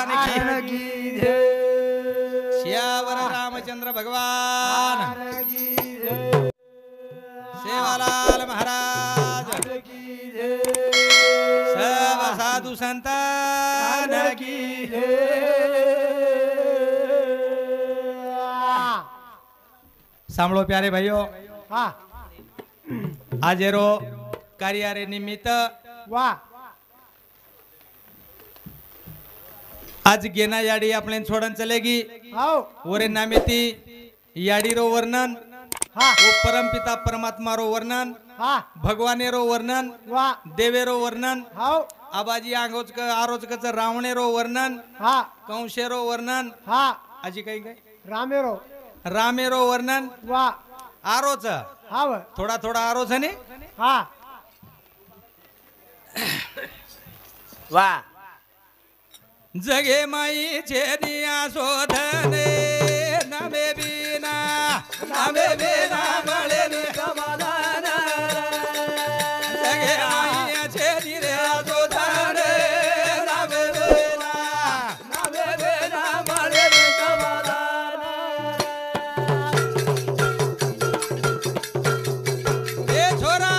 की जय। श्यावर रामचंद्र भगवान की जय। सेवालाल महाराज की जय। सब साधु संतान की जय। सांभळो प्यारे भाइयों, हाँ आज रो कार्यारे निमित्त वाह आज गेना याडी आपले छोडन चलेगी आओ ओरे नामेती याडी रो वर्णन हाँ वो परमपिता परमात्मा रो वर्णन हाँ भगवाने रो वर्णन वाह देवे रो वर्णन आओ आबाजी आरोचक रावणे रो वर्णन हाँ कंशे रो वर्णन हाँ आजी काही काय रामेरो रामे रो वर्णन वाह आरोच हाँ थोडा थोडा आरोच ने हाँ वाह जगे माई छेदिया शोधने नमे बिना मळे ने समाधान जगे माई छेदी रे शोधने नमे बिना मळे ने समाधान ए छोरा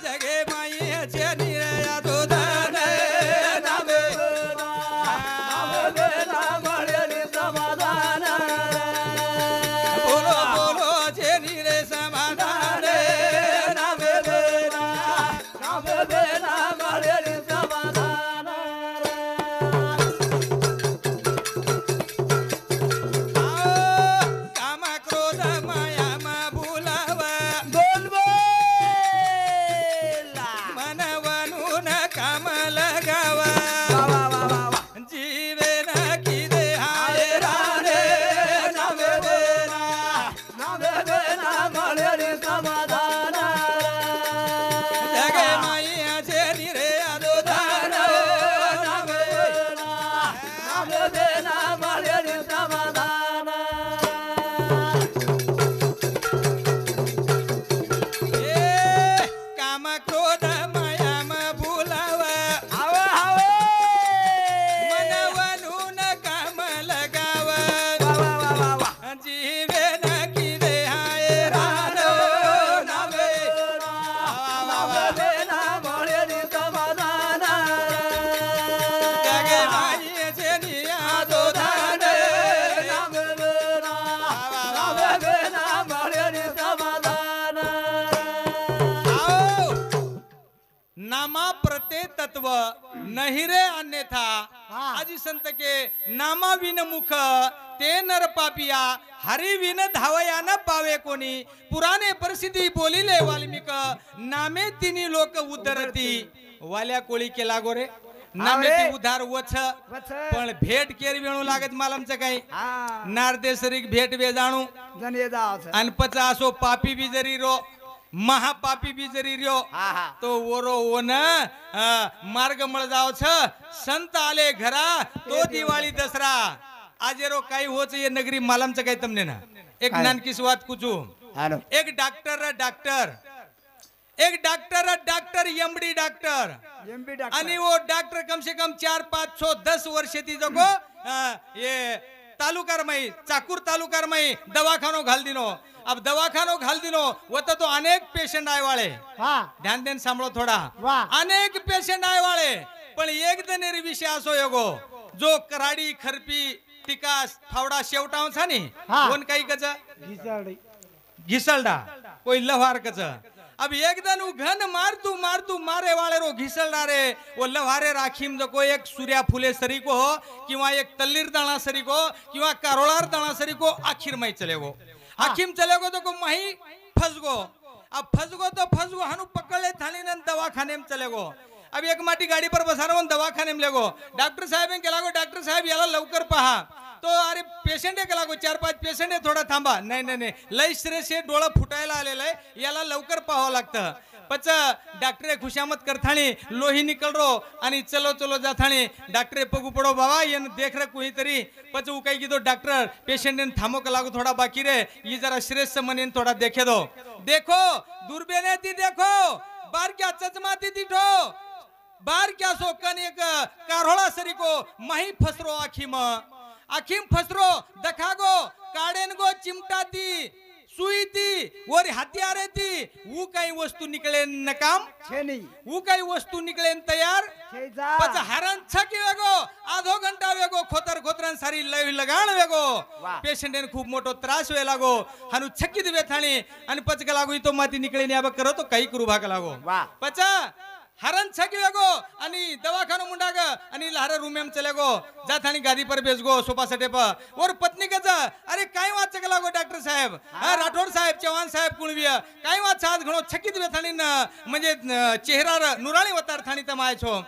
जगे माई छेदी रे शोधने नमे बोलो बोलो छेदी रे समाधान नमे बिना मळे ने समाधान काम क्रोध माया मा भुलावा बोल मनवनून काम लगावा जीवे न की दे हाय राणे नमे समाधान जगे माया छेदी रे अदोधान नमे काम क्रोध माया मा भुलावा मनवनून काम लगावा जीवे न की दे हाय राणे नमे जगे माया छेदी अदोधान आओ नामा प्रते तत्व नहीं रे अन्यथा हाँ। आजी संत के नामा विन मुख ते नर पापिया हरि विन धावया न पावे कोणी पुराणे परिस्थिती बोलिले वाल्मिक नामे तिनी लोक उद्धरती वाल्या कोळी केला गोरे नामे ती उधार वछ वछ. पण भेट केर वेणू लागत मालमचं काही हाँ नारदेसरिक भेट वे जाणू जनिए जाओ से आणि पचा असो पापी बी जरी रो महापापी बी जरी रो हाँ हाँ तो ओरो ओन मार्ग मळ जाव छ संत आले घरा तो दिवाळी दसरा आजेरो काही होच ये नगरी मालमचं काही तमने ना एक काय? नानकी सुवात कुचू हेलो एक डॉक्टर एमडी डॉक्टर एमपी आणि वो डॉक्टर कम से कम 4 5 6 10 वर्ष ती जगो ये तालुकार मई चाकूर तालुकार मई दवाखानो घाल दिनो अब दवाखानो घाल दिनो वो तो अनेक पेशेंट आए वाले हाँ ध्यान देन सांभळो थोडा वाह. अनेक पेशेंट आए वाले पण एक दनेरी विषय असो योगो जो कराडी खरपी तिकास फावडा शेवटाव छानी हा. कोण काही कच घिसाडी घिसलडा कोई लव्हार कच अब एक दिन उ घन मारतू मारे वाले रो घिसलडा रे वो लव्हारे राखीम जो को एक सूर्या फुले सरी को हो किंवा एक तल्लीर दाणा सरी को किंवा कारोळार दाणा सरी को आखिर में चले गो आखिम चले गो तो को माही फसगो अब फसगो हनु पकड़ले थाली न दवाखाने में चले गो अब एक माटी गाड़ी पर बसारो दवाखाने में लेगो डॉक्टर साहेब के लागो डॉक्टर साहेब याला लवकर पहा तो अरे पेशंट आहे लागो 4-5 पेशंट आहे थोडा थांबा नाही लय श्रेष्ठ डोळा फुटायला आलेला आहे याला लवकर पाहावं लागतं पच डॉक्टर खुशामत करथाणी लोही निकल रो आणि चलो जाथाणी डॉक्टर पगू पड़ो बाबा ये देख रहे कोई तरी पच उ कही तो डॉक्टर पेशेंट ने थामो का लागो थोड़ा बाकी रे ये जरा श्रेष्ठ मन थोड़ा देखे दो देखो दूरबीन ती देखो बार क्या चचमा ती दिठो बार क्या सो कन एक कारोळा सरी को माही फसरो आखिम फसरो दखागो काडेन गो चिमटाती सुई थी और हथियारे थी वो कई वस्तु निकले नकाम छेनी वो कई वस्तु निकले तैयार छेजा पच हरण छकी वेगो आधो घंटा वेगो खोतरन सारी लगाण वेगो वाह. पेशंट ने खूप मोठो त्रास वे लागो हानु छकी दे थाणी आणि पच लागो तो माती निकळे ने अब करो तो काही करू भाग लागो वाह. पचा हरण छकी वेगो आणि दवाखाना मुंडाग आणि लहरा रूम में चले गो जाथानी गादी पर बेस गो सोफा सेटे पर और पत्नी कचा अरे काय वाच चकला गो डॉक्टर साहेब राठोड साहेब चव्हाण साहेब कुळविया काय वाच आज घणो छकीत वेथानी म्हणजे चेहरा नुराणी वतार थानी तमाय छो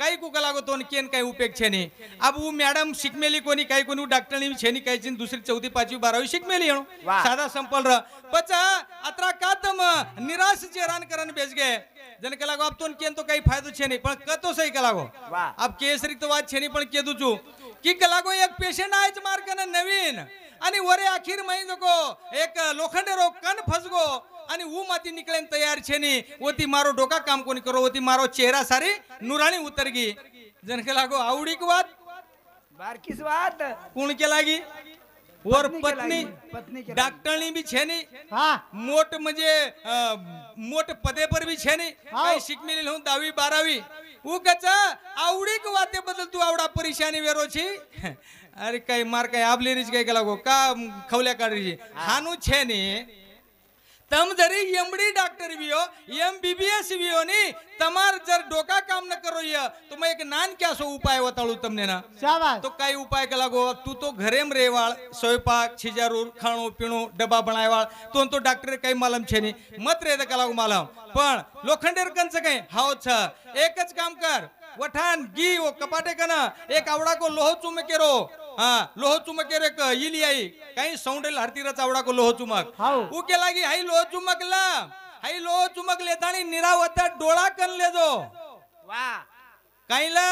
काही कुका लागो तो केन काही उपेग छे नी अब वो मॅडम शिकमेली कोणी काही कोणी डॉक्टर नी छे नी काही चिन दुसरी चौथी पाचवी 12वी शिकमेली येणो वाह. साधा संपल र पचा अत्रा कातम निराश चेहरान करन बेस गे जन के लागो अब तो केन तो काही फायदो छे नी पण कतो सही के लागो वाह. अब केसरी तो बात छे नी पण केदू छु की के लागो एक पेशंट आयच मार्कन नवीन आणि वरे आखिर मही जको एक लोखंडे रो कन फसगो आणि ऊ माती निकलेन तयार छे नी ओती मारो डोका काम कोनी करो ओती मारो चेहरा सारी नुराणी उतरगी जन के लागो आवडी की बात बारकीस बात कोण के लागी और पत्नी पत्नी के डॉक्टरनी भी छे नी हाँ मोठ म्हणजे मोठ पदे पर भी छे नी हाँ. काही शिकमेली हूं 10वी 12वी ऊ कचा आवडी की वाते बदल तू आवडा परेशानी वेरो छी अरे काही मार काही आपली रिच काही लागो का खवल्या काढी हानू छे नी तम जरी एमडी डॉक्टर भी हो एमबीबीएस भी हो नी तमार जर डोका काम न करो ये तो मैं एक नान क्या सो उपाय बताऊं तुमने ना शाबाश तो काही उपाय के लागो तू तो घरे में रेवाळ स्वयंपाक छिजारूर खाणो पिणो डबा बनायवाळ तो डॉक्टर काही मालम छे नी मत रे का लागो मालम पण लोखंडेर कंच काही हाव छ एकच काम कर वठान गी वो कपाटे कना एक आवडा को लोह चुमकेरो हाँ लोह चुमकेरो एक इली आई काही सौंडेल हरतीरा चावडा को लोह चुमक हाव. ऊ के लागी हाई लोह चुमक ला हाई लोह चुमक लेतानी निरावता डोळा कन लेजो वाह काही ला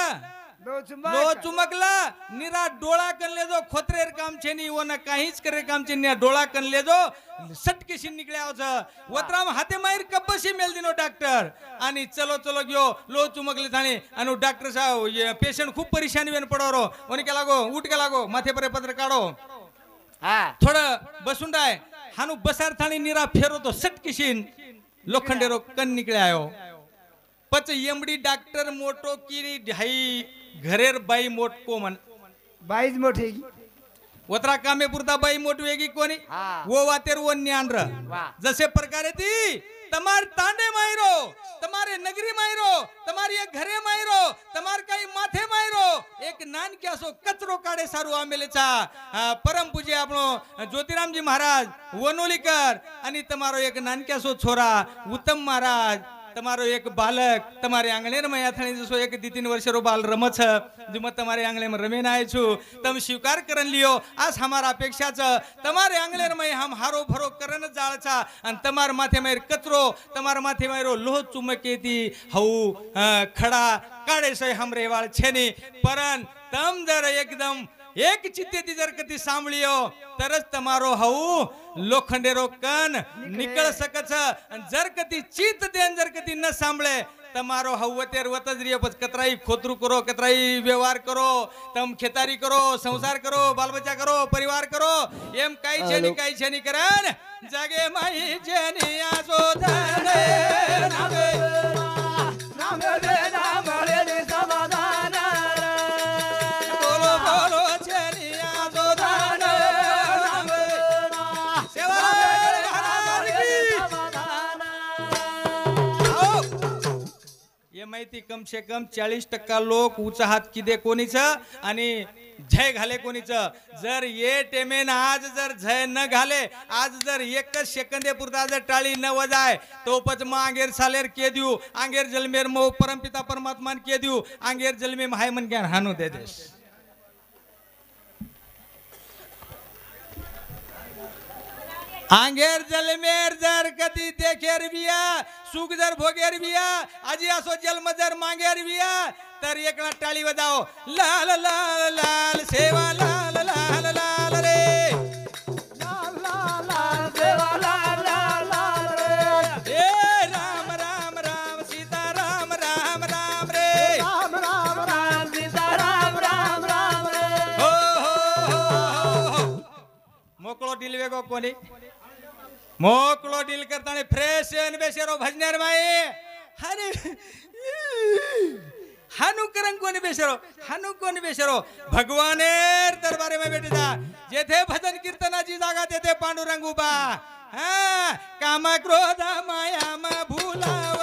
दो चुम्बक लो चुमकला निरा डोळा कन लेजो खोतरेर काम छे नी वो ना काहीच करे काम छे नी डोळा कन लेजो सटकेशी निकले आवछ वतराम हाते मायर कब्बशी मेल दिनो डॉक्टर आणि चलो चलो गयो लो चुमकले थाणी आणि डॉक्टर साहब ये पेशंट खूप परेशानी वेन पडोरो ओने के लागो उठ के लागो माथे पर पत्र काढो हाँ थोडं बसून राय हानु बसार थाणी निरा फेरो तो सटकेशीन लोखंडेरो कन निकले आयो पच एमडी डॉक्टर मोटो की ढाई घरेर बाई मोट को मन बाईज मोठी वत्रा कामे पुरता बाई मोट वेगी कोणी हाँ. वो वातेर वो न्यान र वाह. जसे प्रकारे ती तमार तांडे मायरो तमारे नगरी मायरो तमारी एक घरे मायरो तमार काही माथे मायरो एक नान क्या सो कचरो काढे सारू आमेलेचा परम पूज्य आपणो ज्योतिरामजी महाराज वनोलीकर आणि तमारो एक नान क्या सो छोरा उत्तम महाराज तमारो एक बालक तमारे आंगणे में याथणी जसो एक 2-3 वर्ष रो बाल रमत जो मत तमारे आंगणे में रमे नाय छु तम स्वीकार करन लियो आज हमारा अपेक्षा छ तमारे आंगणे में हम हारो भरो करन जाळ छा अन तमार माथे में कचरो तमार माथे में रो लोह चुमकेती हऊ खड़ा काढे से हमरे वाळ छेनी परन तम जर एकदम एक चित्तेती जर कती सांभळियो तरच तमारो हऊ लोखंडेरो कन निकळ सकछ जर कती चित देन जर कती न सांभळे तमारो हवतेर वतज रियो पछ कतराई खोतरू करो कतराई व्यवहार करो तम खेतारी करो संसार करो बाल बच्चा करो परिवार करो एम काई छेनी करन जगे माई जेनी आसो धरे नामे नामे दे नामे दे समाधान बोलो बोलो छेनी आसो धरे नामे सेवा ये माहिती कम से कम 40% लोक उत्साहात किदे कोणीच आणि झय घाले कोणीच जर ये टेमेन आज जर झय न घाले आज जर एकच सेकंदे पुरता जर टाळी न वजाय तो पच म आंगेर सालेर के दिऊ आंगेर जलमेर मो परमपिता परमात्मान के दिऊ आंगेर जलमे हाय मन ज्ञान हानू दे देस आंगेर जलमेर जर कदी देखेर बिया सुख जर भोगेर बिया आजी असो जन्म जर मांगेर बिया तर एकला टाळी वजाओ लाल लाल लाल सेवा लाल लाल लाल रे लाल लाल लाल सेवा लाल लाल लाल रे ए राम राम राम सीता राम राम राम रे वेगो कोणी मोकलो डील करताना फ्रेश बेशेरो भजनेर माई हरे हानु करंग कोणी बेशेरो भगवानेर दरबारे में बेटे जा जेथे भजन कीर्तनाची जागा तेथे पांडुरंग उभा हा काम क्रोध माया मा भूलाव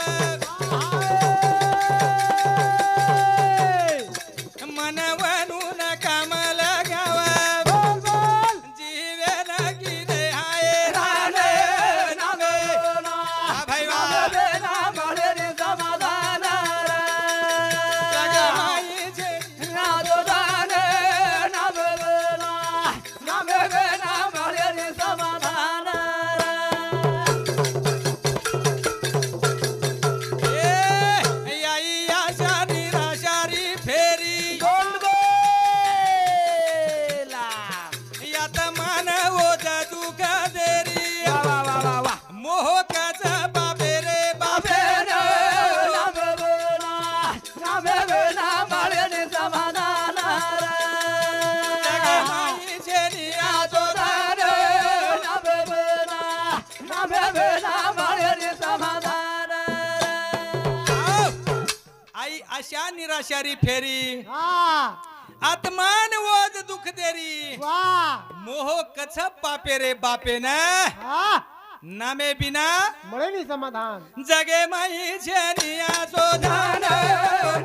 मनवनु न काम लगाव जीवे लगी दे हाय राणे नामे भाई आशा निराशारी फेरी आत्मान वोज दुख देरी मोह कछ पापे रे बापे न नामे बिना મળે ની સમાધાન जगे माई छेनिया सोधान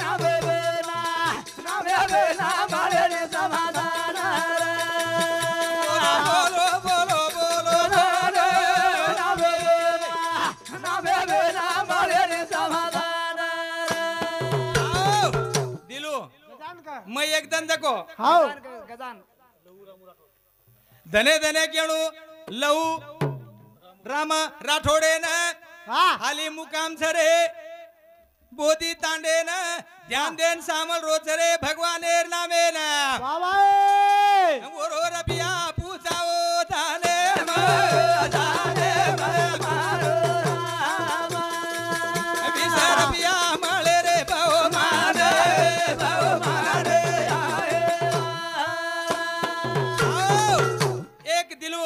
નામે બેના મળે ની સમાધાન बोलो बोलो बोलो નામે બેના મળે ની સમાધાન दिलू ગજાન કા मैं एकदम देखो હાઉ गजान धने धने केणू लहू राम राठोडे न હા हाली मुकाम छरे बोधी तांडे न ध्यान देन सामल रोज रे भगवानेर नामे न બાબા ओरो रबिया पूजाओ धाने रबिया माले रे बाओ माने एक दिलू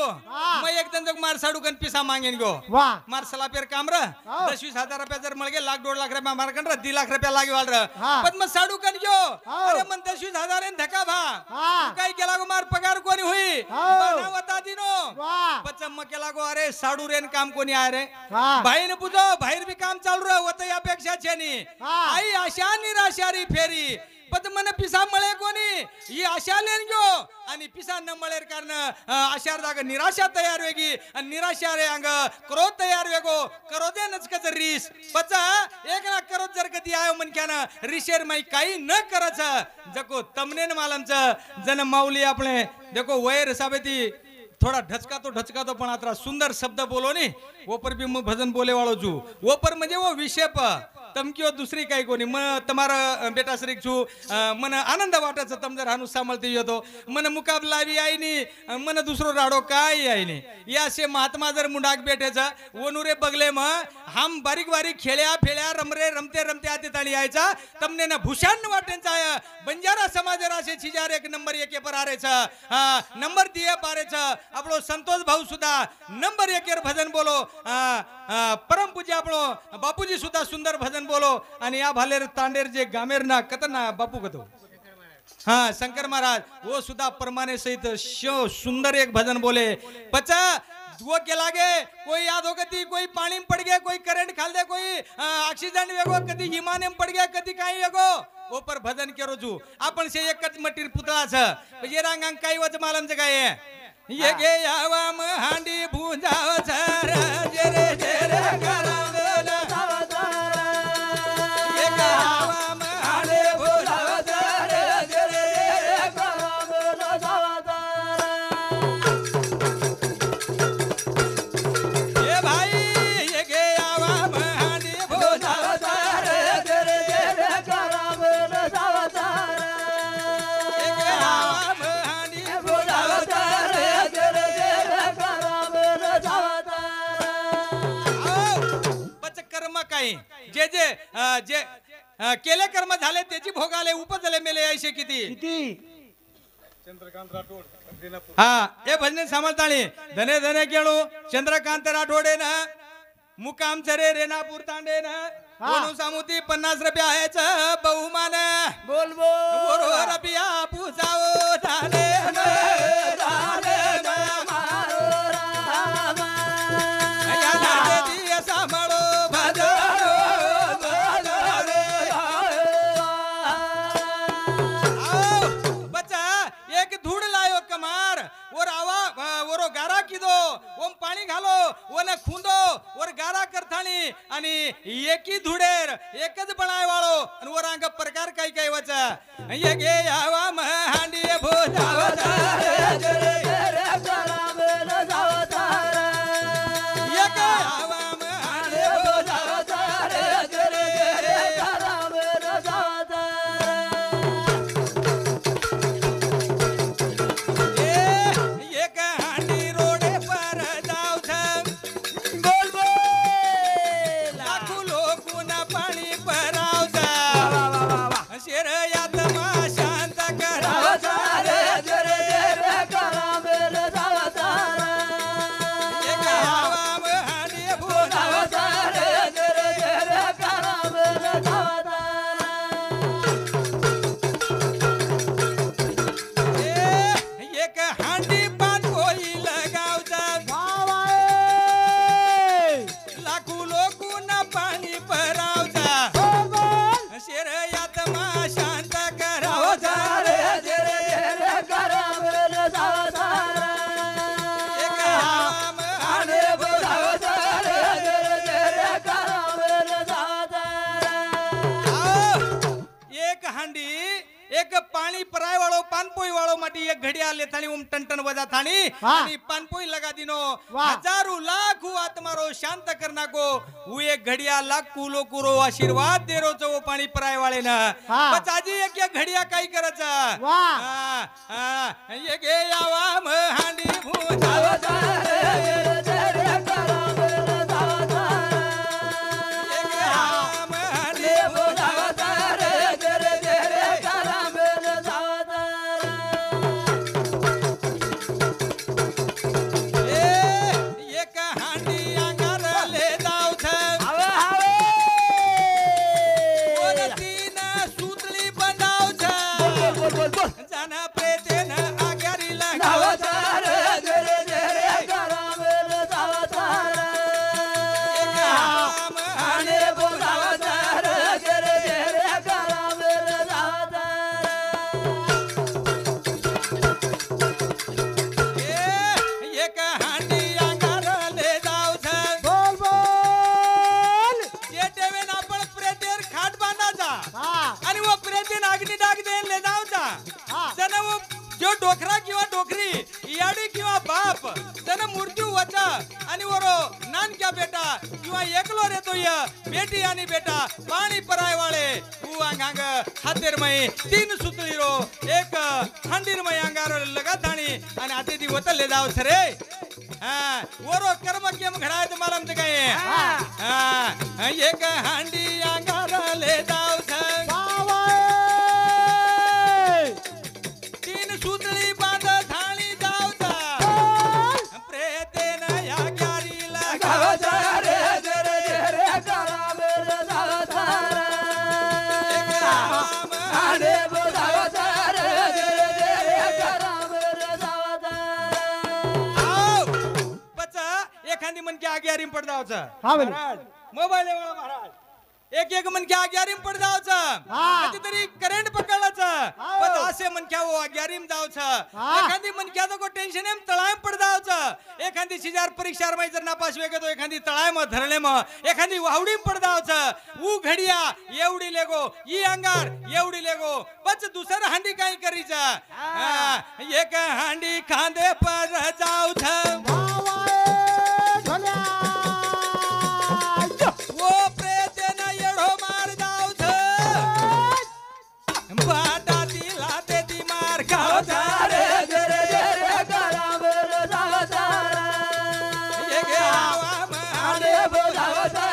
मैं एकदम तक मार साडूकन पिसा मांगेन गो વાહ मार सला पेर काम र हाँ। 10,000 रुपया जर मळगे लाख 2 लाख रुपया मारकन र 2 लाख रुपया लागे वाल र हाँ। पण मग साडूकन गयो हाँ। अरे मन 10,000 एन धका भा हाँ। तू काय केला गो मार पगार कोणी हुई हाँ। बनावता दिनो વાહ पचम मग केला गो अरे साडू रेन काम कोणी आहे रे हाँ। भाईने पुजो बाहेर बी काम चालू रे होत यापेक्षा छेनी हाँ। आई आशा निराशारी फेरी पत मन पिसा मळे कोणी ही आशा लेन गयो आणि पिसा न मळेर कारण आशार जाग निराशा तयार वेगी आणि निराशा रे अंग क्रोध तयार वेगो क्रोधे नचकच रीस पचा एक लाख क्रोध जर कधी आयो मनक्यान रिशेर माई काही न करच जको तमनेन मालमच जन माऊली आपले देखो वैर साबेती थोड़ा ढचका तो पण आतरा सुंदर शब्द बोलो नी वो पर भी मैं भजन बोले वालो छू वो पर म्हणजे वो विषय तम किंवा दुसरी काही कोणी मन तुम्हारा बेटा श्री छू मन आनंद वाटच तम जर हानु सांभळते येतो मन मुकाबला बी आई नी मन दुसरो राडो काय आई नी या से महात्मा जर मुंडाक बेटेचा वनुरे बगले म हम बारीक बारीक खेळ्या फेळ्या रमते आते ताणी यायचा तमने ना भूषण वाटेंचा बंजारा समाज राशे छिजार एक नंबर 1 पर आरेचा नंबर दिए पारेचा आपलो संतोष भाऊ सुद्धा नंबर 1 भजन बोलो परम पूज्य आपलो बापूजी सुद्धा सुंदर भजन बोलो आणि या भालेर तांडेर जे गामेर ना कतना बापू कतो हाँ शंकर महाराज वो सुद्धा परमाने सहित सुंदर एक भजन बोले पचा वो के लागे कोई याद हो कती कोई पानी में पड़ गया कोई करंट खाल दे कोई ऑक्सीजन वेगो कधी हिमाने में पड़ गया कधी काही वेगो वो पर भजन केरो छू आपण से एकच मटीर पुतळा छ ये रांगांग काही वच मालम च काय ये गे यावाम हांडी भुंजाव छर जेरे जेरे करांगल ये गे यावाम हांडी भुंजाव छर जेरे जेरे ये भाई ये गे यावाम हांडी भुंजाव छर जेरे जेरे ये गे यावाम हांडी भुंजाव छर कर्म काही जे जे केले कर्म झाले त्याची भोगाले उपजले मेले ऐसे किती किती हा ए भजने सांभाळताळी धने धने केळू चंद्रकांत राठोडे ना मुकाम चरे रेणापूर तांडे ना बोलू सामुती 50 रुपया आहेच बहुमान बोल बोल बरोबर रुपया पुजावो झाले या नादेती सांभाळो भजो बच्चा एक धूड़ लायो कमार और आवा वरो गारा किदो ओम पाणी घालो वन खुंदो और गारा करथाणी आणि एकी धुडेर एकच बनाय वाळो आणि वर अंग प्रकार काही काही वचा ये गे आवा महांडी भोजावता ये गे आवा महांडी भोजावता एक हांडी रोडे पर जाऊ बोल बोल लाखो लोकून पाणी परावचा शेर यात मा शांत करावचा एक हवा महानी भोजावचा एक हांडी पान कोई लगावचा लाखो लोकून पाणी परावचा शेर यात मा शांत करावचा एक हवा महानी भोजावचा एक हांडी एक पाणी पराय वाळो पानपोई वाळो माटी एक घड़ी आले थानी उम टन बजा थानी आणि पानपोई लगा दिनो हजारों लाखो आत्मारो शांत करना को वो एक घड़िया लाखो लोकुरो आशीर्वाद देरो चो वो पाणी पराय वाळे ना बचाजी एक घड़िया काय करायचा ये गे यावा महांडी भोजावता एक यावा महांडी भोजावता एक हांडी अंगार ले जाऊछ तीन सुतली बंदावछ जन प्रेतेन आग्यारी लगावछ एक हाम हांडी भोजावछ एक हांडी अंगार ले जाऊछ जे टेवेन आपण प्रेतेर खाट बांधाचा आणि वो प्रेतीन अग्नी डाग देन ले जाऊचा जन वो जो डोकरा किंवा डोकरी याडी किंवा बाप जन मृत्यू वचा आणि वरो नानक्या बेटा किंवा एकलो रेतो या बेटी आणि बेटा पाणी पराय वाळे तू अंगांग हातेर मई तीन सुतली रो एक हंडीर मई अंगार लगा थाणी आणि आते दी वतले जाव सरे वरो कर्म केम घडाय तुम्हाला आमचं काय एक हांडी अंगार ले जाव तीन सुतळी बांध थाणी जावता प्रेतेन या ग्यारी लगावता एक राम हांडे भोजावता बच्चा एखादी मन की आग्यारी पड जावचा महाराज मोबाईल महाराज एक मन क्या आग्यारीम पड जावचा तरी करंट पकडलाचा पण असे मन क्या वो आग्यारीम जावचा एखादी मन क्या तो को टेंशन एम तळाय पड जावचा एखादी शिजार परीक्षा मै जर नापास वेगे तो एखादी तळाय म धरले म एखादी वावडी पड जावचा ऊ घडिया एवढी लेगो ई अंगार एवढी लेगो बच दुसर हांडी काय करीचा एक हांडी खांदे पर जावचा वो प्रेतेन येढो मार जावछ बाटा दिला ते दी मार खावता एक हवा महांडी भोजावता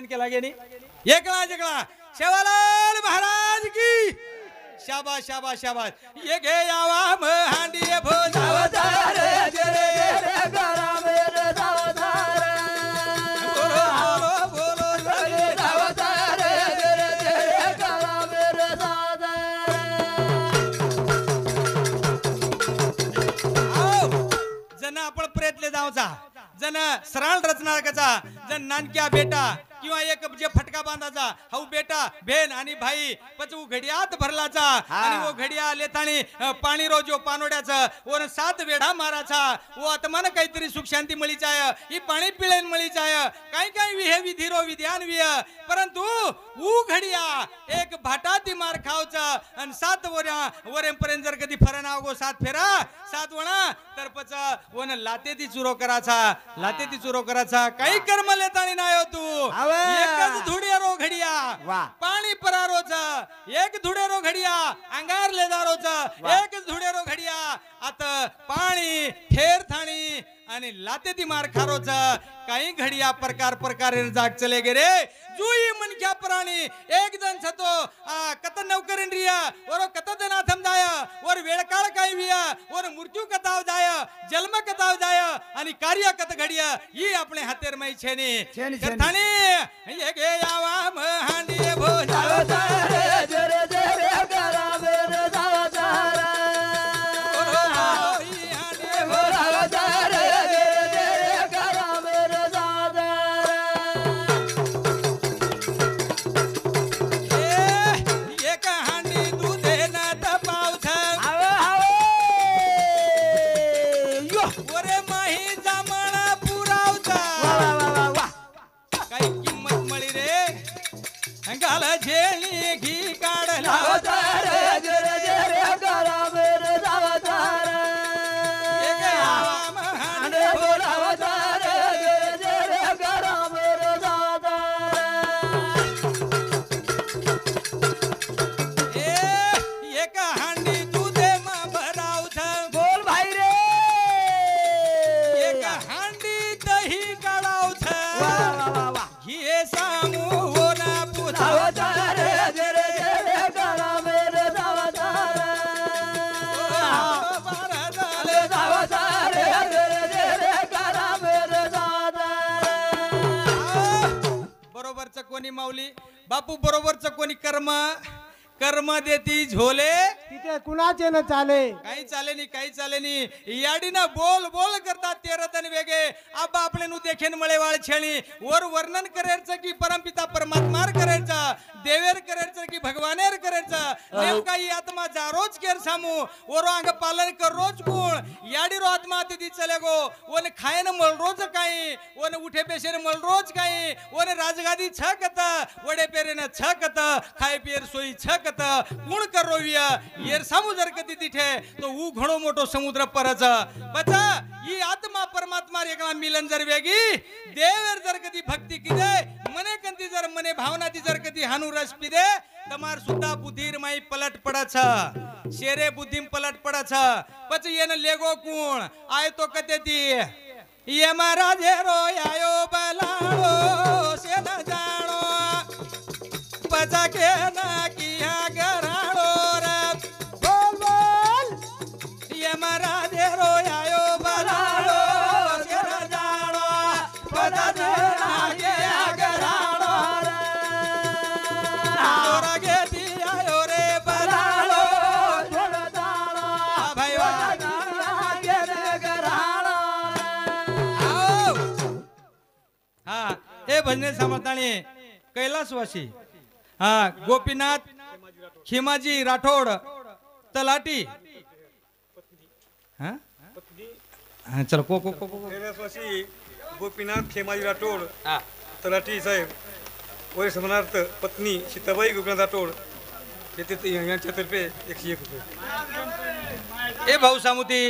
बेन के लागे नहीं एकला जगला शेवालाल महाराज की शाबाश शाबाश शाबाश ये घे यावा हांडी भोजावा सावधान जरे जरे करा मेरे सावधान बोलो बोलो बोलो सावधान जरे जरे करा मेरे सावधान जन आपण प्रयत्न जावचा जन सरळ रचना कचा जन नानक्या बेटा किंवा एक जे फटका बांधाचा हाऊ बेटा बेन आणि भाई पचू घडियात भरलाचा आणि वो घडिया लेतानी पाणी रोजो पानोड्याचं वर 7 वेढा माराचा वो आत्मान काहीतरी सुख शांती मळीचाय ही पाणी पिळेन मळीचाय काही काही विहे विधिरो विद्यान विय परंतु ऊ घडिया एक भाटाती मार खावचा आणि 7 वरेपर्यंत जर कधी फरना गो 7 फेरा 7 वणा तर पच वन लाते ती चुरो कराचा काही कर्म लेतानी नायो तू एकच धुडेरो घडिया पाणी परारोच एक धुडेरो घडिया अंगार लेदारोच एक धुडेरो घडिया आता पाणी ठेर थाणी आणि लाते ती मार खारोच काही घडिया प्रकार जाग चले गेरे जुई मन क्या प्राणी एक जन छतो कत नौकरीन रिया और कत दनाथम जाय और वेळकाळ काही विया और मृत्यू कताव जाय जन्म कताव जाय आणि कार्य कत घडिया ही आपले हातेर मै छेनी थाणी ये गे यावा हांडी भोजावा सावधान जरे जरे करा मेरे सावधान झेली घी काढला जरे जरे करा मेरे सावधान जरे जरे करा मेरे सावधान एक हांडी दुधे मा भरावथ बोल भाई रे एक हांडी दही काढावथ घे सामू सावधान जरे जरे करा मेरे सावधान सावधान जरे जरे करा मेरे सावधान बरोबरच कोणी माऊली बापू बरोबरच कोणी कर्म देती झोले तिथे कुणाचे न चाले काही चाले नाही याडीना बोल बोल करतात ते रतन वेगे आबा आपले नु देखेन मळेवाळ छेळी वर्णन करायचं की परमपिता परमात्मार करायचं देवेर करायचं की भगवानेर करायचं नेमका ही आत्मा जारोज केर सामू वरो अंग पालन कर रोज गुण याडी रो आत्मा तिथी चले गो वन खायन मळ रोज काही वन उठे पेशेन मळ रोज काही वन राजगादी छकत वडे पेरेन छकत खाय पियर सोयी छकत गुण कर रोविया येर सामू जर कधी तिथे तो ऊ घणो मोठो समुद्र परच बचा ही आत्मा परमात्मा एकला मिलन जर वेगी देवर जर कधी भक्ती किदे मने कंती जर मने भावना ती जर कधी हानु रस पिदे तमार सुद्धा बुद्धीर माई पलट पडछ शेरे बुद्धीम पलट पडछ पच येन लेगो कोण आय तो कते ती ये महाराजे रो आयो बलाओ से न जानो पचा के ना किया गराड़ो रे बोल बोल ये महाराजे रो आयो बलाओ से न जानो पचा के ना किया गराड़ो रे तोरा के दिया यो रे बलाओ थोड़ा दाना भाई वाह के गराड़ा हा हे भजने समजतानी कैलासवासी हा गोपीनाथ खिमाजी राठोड तलाटी हा चल को कैलासवासी गोपीनाथ खेमाजी राठोड तलाठी साहेब वय समनार्थ पत्नी सीताबाई गोपीनाथ राठोड यांच्यातर्फे 101 रुपये ए भाऊ सामुती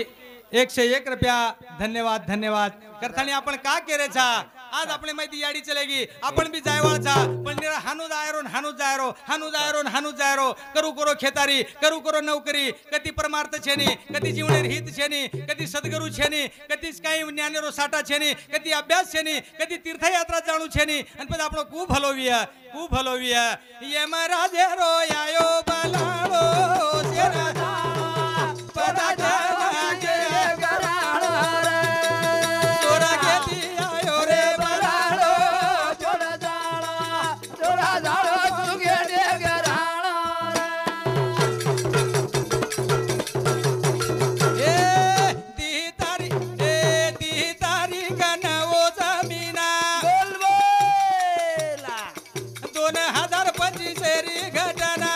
101 रुपया धन्यवाद धन्यवाद करतानी आपण का केरेचा आज आपली माहिती याडी चलेगी आपण बी जायवाळचा पण निरा हानू जायरो करू करो खेतारी करू करो नौकरी कधी परमार्थ छेनी कधी जीवनेर हित छेनी कधी सद्गुरु छेनी कधी काही ज्ञानेरो साटा छेनी कधी अभ्यास छेनी कधी तीर्थयात्रा जाणू छेनी आणि पण आपण खूप हलोविया यमराजे रो आयो बलाळो तेरा पदा जागे गराळो रे तोरा घेती आयो रे बलाळो छोड़ा जाळो तुगे दे गराळो ए दी तारी कनवो जमीना बोलबोला 2025 री घटना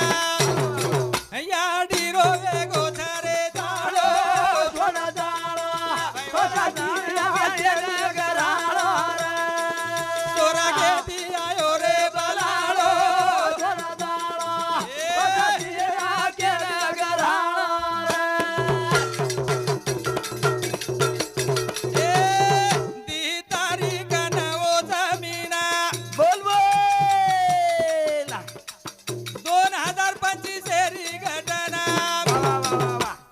याडी रो वेगो थारे जाळो छोड़ा जाळो दे गराळो रे तोरा घेती आयो रे बलाळो छोड़ा जाळो दे गराळो रे ए दी तारी कनवो जमीना बोलबोला 2025 री घटना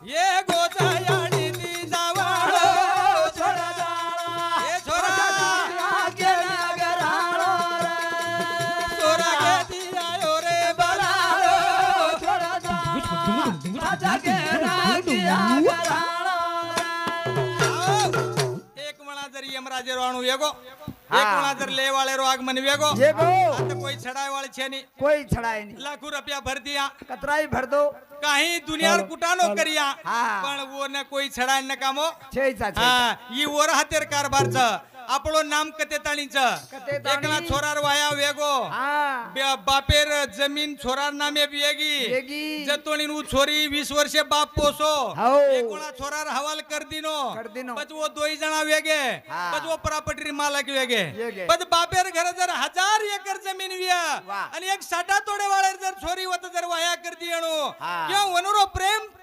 ये गोचा याडी ती जावाळो छोड़ा जाळो ए छोरा दे गराळो रे तोरा घेती आयो रे बलाळो छोड़ा जाळो राजा के नागिया गराळो एक म्हणा जर यमराजे रो आणू वेगो एक म्हणा जर ले वाले रो आगमन वेगो येगो आता कोई छडाय वाले छे नहीं कोई छड़ाए नहीं लाखों रुपया भर दिया कतराई भर दो काही दुनियार कुटानो करिया हाँ। पण वो न कोई छडाय न कामो छेचा हा ई वर हातेर कारभारच आपलो नाम कतेताळीच कतेताळी. एकला छोरार वाया वेगो हाँ बापेर जमीन छोरार नामे वेगी. बिएगी जतोळीन उ छोरी 20 वर्षे बाप पोसो हो. एकोणा छोरार हवाल कर दिनो बस वो दोई जना वेगे हाँ. बस वो प्रॉपर्टी मालक वेगे वेगे. बस बापेर घर जर 1000 एकर जमीन विया वाह. आणि एक साठा तोडे वाळेर जर छोरी वत जर वाया कर दियणो हाँ. किंवा वनुरो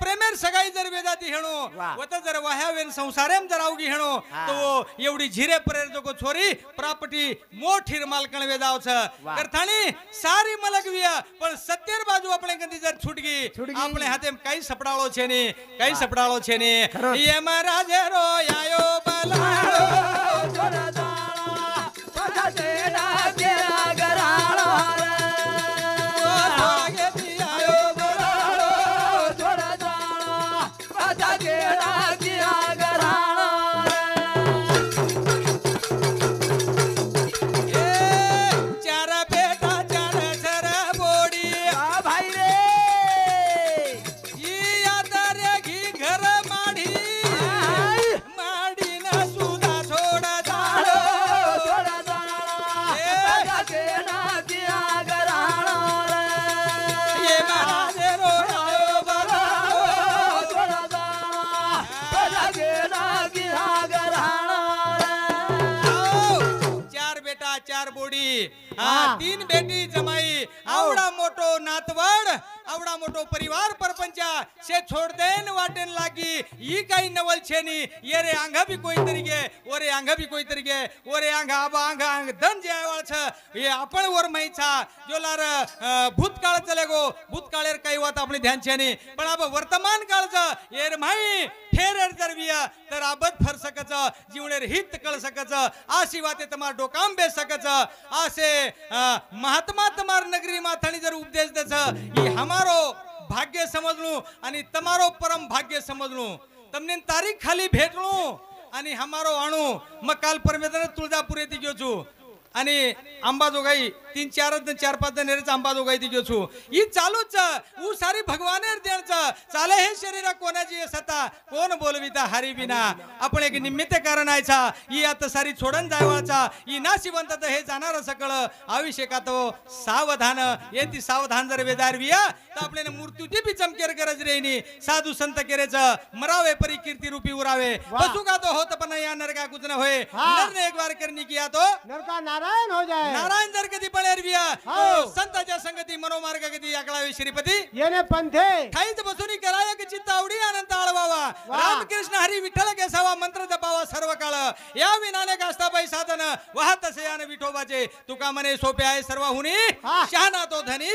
प्रेमेर सगाई जर वेदाती हेणो वाह. वत जर वाह्या वेन संसारेम जर आवगी हेणो हाँ. तो वो एवढी झिरे परेर जो छोरी प्रॉपर्टी मोठीर मालकण वेदाव छ वाह. करथाणी सारी मलक विया पण 70 बाजू આપણે ગંદી જર છૂટગી છૂટગી. આપણે હાથે કઈ સપડાળો છે ને કઈ સપડાળો છે ને ખરો. યમરાજે રો આયો બલાળો छोड़ा जाळो राजा के नागिया गराळो रे ભાગેથી આયો બલાળો छोड़ा जाळो राजा के नागिया गराळो એ ચાર બેટા ચાર છર બોડી रे भाई रे ઈ આદરે ઘી ઘર માડી માડી ના સુધા છોડા જાળો छोड़ा जाळो राजा के नागिया गराळो रे ये महाराजे रो आयो बलाळो छोड़ा जाळो राजा के नागिया गराळो रे चार बेटा चार बोडी हा 3 बेटी जमाई आवडा मोठो नातवड आवडा मोठो परिवार परपंचा से छोड़ देन वाटेन लागी ई काही नवल छेनी ये रे आंगा भी कोई तरीके ओरे आंगा भी कोई तरीके ओरे आंगा आबा आंगा आंग धन जे आवाळ छ ये आपण वर माहिचा जोलार भूतकाळ चले गो भूतकाळेर काही वात आपली ध्यान छेनी पण अब वर्तमान काळ छ ये रे माही ठेरेर जर विया तर आबद फर सकच जीवनेर हित कळ सकच आशी वाते तमार डोकाम बे सकच आसे महात्मा तमार नगरी माथाणी जर उपदेश देछ ई हमारो भाग्य समजणू आणि तमारो परम भाग्य समजणू तमने तारीख खाली भेटणू आणि हमारो आणू मग काल परमेश्वर तुळजापूर येथे गयो छु आणि अंबाजोगाई 3-4 नेरेच अंबाजोगाई ती गयो छु ई चालूच उ सारी भगवानेर देणच चाले हे शरीर कोणाची सता कोण बोलविता हरी बिना आपण एक निमित्त कारण आयचा ई आता सारी छोडन जायवाचा ई नाशिवंत हे जाणार सकळ अभिषेकात सावधान येती सावधान जर वेदार विया तर आपल्याला मृत्यूची बी चमकेर गरज रेनी साधू संत केरेच मरावे परी कीर्ती रूपी उरावे बसू का तो होत पण या नरका कुछ न होय नर ने एक बार करनी किया तो नरका नारायण हो जाए नारायण जर कधी मळेरविया हो. संताच्या संगती मनोमार्ग गती याकळावे श्रीपती येणे पंथे ठाईच बसून करायक चित्त आवडी अनंत आळवावा रामकृष्ण हरी विठ्ठल केसावा मंत्र जपावा सर्व काळ या विनाने गास्ताबाई साधन वाहत असे यान विठोबाचे तुका मने सोपे आहे सर्वहुनी शहाणा तो धनी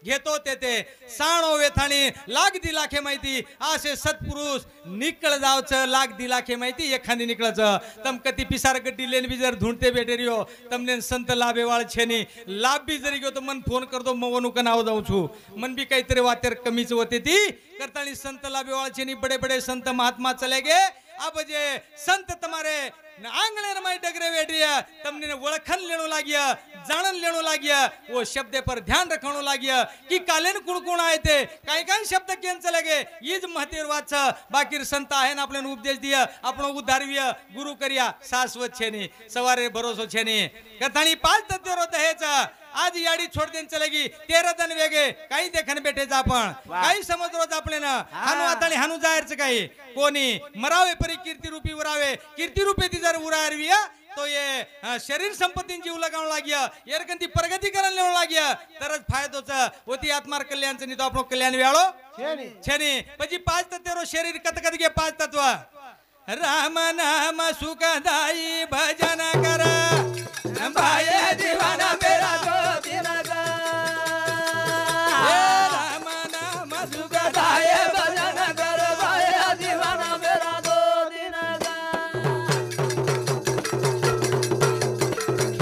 घेतो ते साणो वेथाणी लाग दिलाखे माहिती असे सत्पुरुष निकळ जावच लाग दिलाखे माहिती एखादी निकळच तम कती पिसार गड्डी लेन बी जर ढूंढते बेटे रियो तमने संत लाभे वाळ छेनी लाभ बी जरी गयो तो मन फोन करतो मवनुक नाव जाऊ छु मन बी काहीतरी वातेर कमीच होते ती करतानी संत लाभे वाळ छेनी बड़े बड़े संत महात्मा चले गे अब जे संत तुम्हारे आंगणे रमाई डगरे वेटिया तमने वळखन लेणो लागिया जानन लेणो लागिया वो शब्द पर ध्यान रखणो लागिया कि कालेन कुण कुण आए थे काय काय शब्द केन चले गे इज महतेर वाच बाकीर संत आहे ना आपल्यान उपदेश दिया आपणो उद्धारविया गुरु करिया शाश्वत छेनी सवारे भरोसो छेनी कथाणी 5 तत्व रोत हेच आज याडी छोड़ देन चलेगी 13 दिन वेगे काही देखन बेटेच आपण काही समज रोज आपले ना हानु आतानी हानु जायरच काही कोणी मरावे परी कीर्ती रूपी उरावे कीर्ती रूपी ती जर उरारविया तो ये शरीर संपत्तींची उलगावण लागिया एरकंती प्रगती करन लेवण लागिया तरच फायदोच होती आत्मार कल्याणच नि तो आपलो कल्याण वेळो छेनी પછી 5 तत्व शरीर कत गे 5 तत्व राम नाम सुखदाई भजन कर भाये दीवाना मेरा तो दिन का राम नाम सुखदाई भजन कर भाये दीवाना मेरा तो दिन का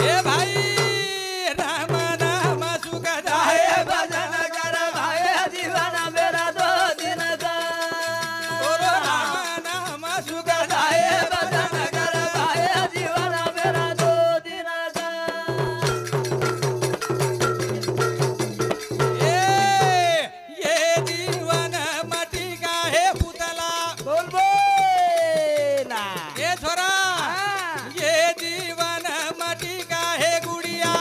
हे भाई राम नाम सुखदाई भजन कर भाये दीवाना मेरा तो दिन का राम नाम सुखदाई भजन कर भाये दीवाना मेरा तो दिन का ये जीवन मटी का है पुतला बोल बोला ये छोरा ये जीवन मटी का है गुड़िया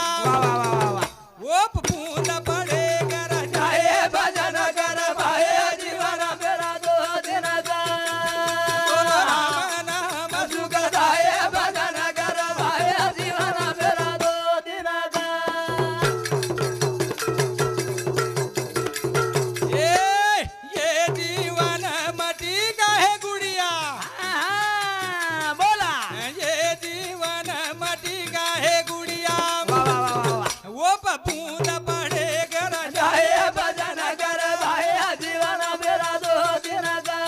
वो बूंद पड़े कर जाए भजन कर भाई जीवन मेरा दो दिन का राम नाम सुखदाई भजन कर भाई जीवन मेरा दो दिन का ये जीवन मटी का है गुड़िया बोला ये जीवन मटी का है गुड़िया वो बूंद पड़े कर जाए भजन कर भाई जीवन मेरा दो दिन का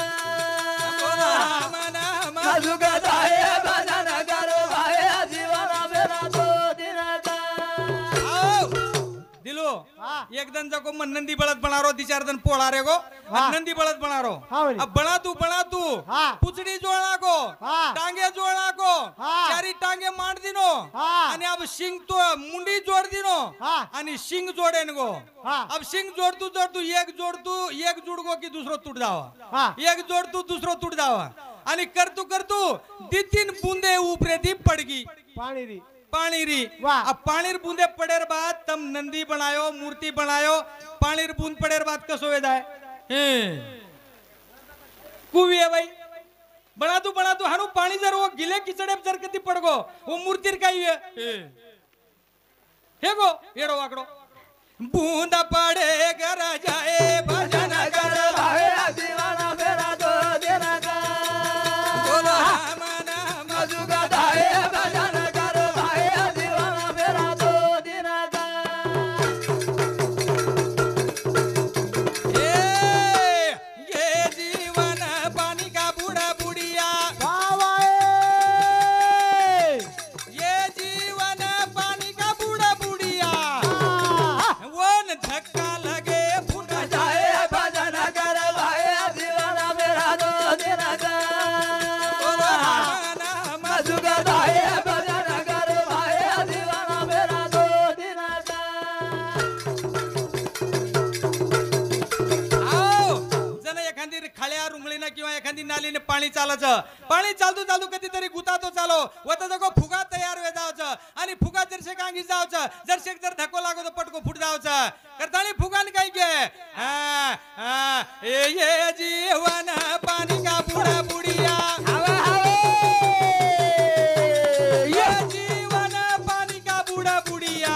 राम नाम सुखदाई भजन कर भाई जीवन मेरा दो दिन का दिलो एकदम जाको मन नंदी बळत बनारो दी चार दिन पोळा रे गो नंदी बळत बनारो अब बना तू पुचड़ी जोड़ना को टांगे जोड़ना को चारी टांगे मांड दिनो आणि अब शिंग तो मुंडी जोड़ दिनो आणि शिंग जोडेन गो अब शिंग जोड़ तू एक जुड़ गो की दूसरो टूट जावा एक जोड़ तू दूसरो टूट जावा आणि करतू दी 3 बूंदे ऊपरे दी पड़गी पानी री अब पानीर बूंदे पड़ेर बाद तम नंदी बनायो मूर्ति बनायो पानीर बूंद पड़ेर बाद कसो वे जाए कुवी है भाई बना तू हानु पानी जर वो गिले किचड़े जर कती पड़ गो वो मूर्तिर काही है हे गो येडो वाकडो बूंद पड़े कर जाए भजन कर भाई दीवाना मेरा दो दिन का बोलो राम नाम सुखदाई भजन कर भाई दीवाना मेरा दो दिन का ये जीवन पानी का बूढ़ा बुढ़िया ये जीवन पानी का बूढ़ा बुढ़िया वो न धक्का लगे फूट जाए भजन कर भाई दीवाना मेरा दो दिन का राम नाम सुखदाई भजन कर भाई दीवाना मेरा दो दिन का आओ जण एखादी खाळ्या रुंगळीने किंवा एखादी नालीने पाणी चालतो कधीतरी गुतातो चालो वत जगो फुगा तयार वे जावचं आणि फुगा जरसे कांगी जावचं जरसे जर धक्को लागो तो पटको फुट जावचं करतानी फुगान काय के ये जीवन पानी का बूढ़ा बुढ़िया ये जीवन पानी का बूढ़ा बुढ़िया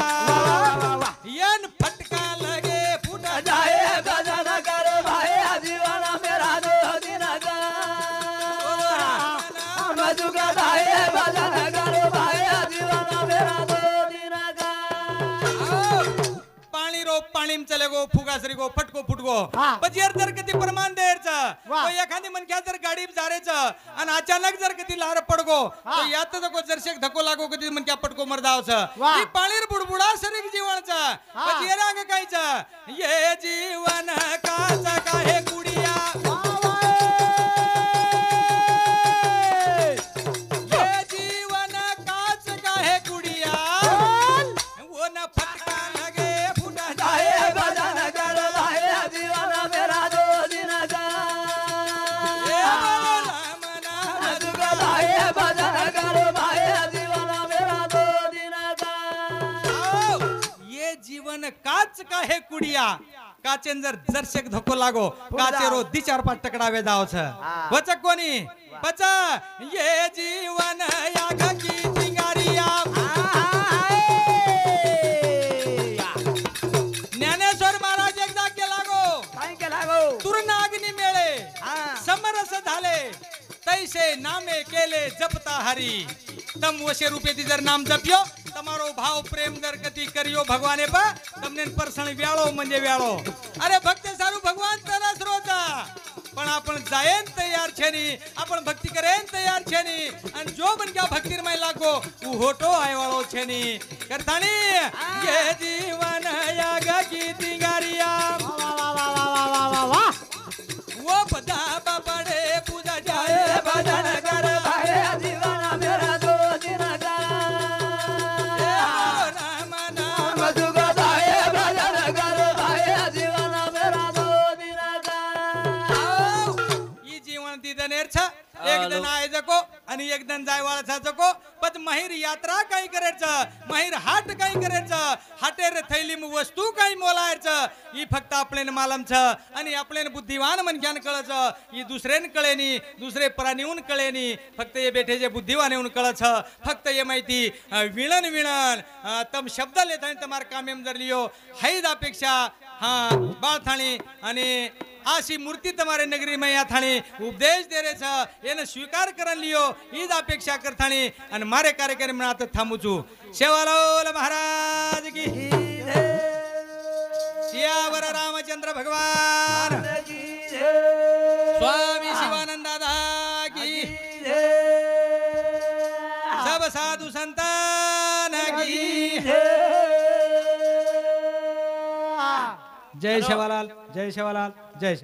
चलेगो फुगासरी गो फटको फुटगो हा. बजियर जर कधी प्रमाण द्यायचं वा. तो एखादी मनक्या जर गाडी जारेचं आणि अचानक जर कधी लार पडगो हा. तो यात जको जरशेक धक्को लागो कधी मनक्या पटको मरदावचं वा. ही पाळीर बुडबुडा सरीक जीवनचं हा. बजियर अंग कायचं ये जीवन काचा काहे कुडिया ये जीवन काच काहे कुडिया वो न फटका लगे फुटा जाए भजन कर भाई जीवन मेरा दो दिन का राम नाम दुख भाई भजन कर भाई जीवन मेरा दो दिन का आओ, ये जीवन काच काहे कुडिया काचेन जर जरशेक धक्को लागो काचेरो दी चार पाच टकडावे जावच वचक कोणी पच ये जीवन याग की चिंगारिया ज्ञानेश्वर महाराज एकदा केला गो काय केला गो तुरनाग्नी मेळे हा. समरस झाले तैसे नामे केले जपता हरी तम वशे रूपे ती जर नाम जप्यो તમારો ભાવ પ્રેમ દર ગતિ કર્યો ભગવાને પા તમને પરસણ વ્યાળો મંજે વ્યાળો અરે ભક્ત સારું ભગવાન તરસ રોતા પણ આપણ જાયન તૈયાર છે ની આપણ ભક્તિ કરેન તૈયાર છે ની અને જો બન ગયા ભક્તિરમય લાગો ઉ હોટો આયવાળો છે ની કરતાણી ये जीवन याग की तिंगारिया वो बदा बड़े पूजा जाए भजन कर भाई जीवन मेरा दो दिन का नाम नाम दुख भाई भजन कर भाई जीवन मेरा दो दिन का ई जीवन दिदनेर छ एक दिन आय जको आणि एक दिन जायवाळा जको पण महिर यात्रा काही करायचं महिर हाट काही करायचं हाटेर थैली वस्तू काही मोलायचं ही फक्त आपल्यान मालम छ आणि आपल्यान बुद्धिवान मनक्यान कळच ही दुसऱ्यान कळेनी दुसरे परानीहून कळेनी फक्त ये बेठे बुद्धिवान येऊन कळच फक्त ये माहिती विळण विळण तम शब्द लेतानी तमार कामेम जर लियो हैद अपेक्षा हा बाळथाणी आणि आशी मूर्ति तुम्हारे नगरी में या थाने उपदेश दे रहे छ एने स्वीकार करन लियो ईज अपेक्षा कर थाने आणि मारे कार्यक्रम में आत थांबू छु शेवालाल महाराज की सियावर रामचंद्र भगवान स्वामी शिवानंद दादा की सब साधु संतान की जय शेवालाल जय शेवालाल जय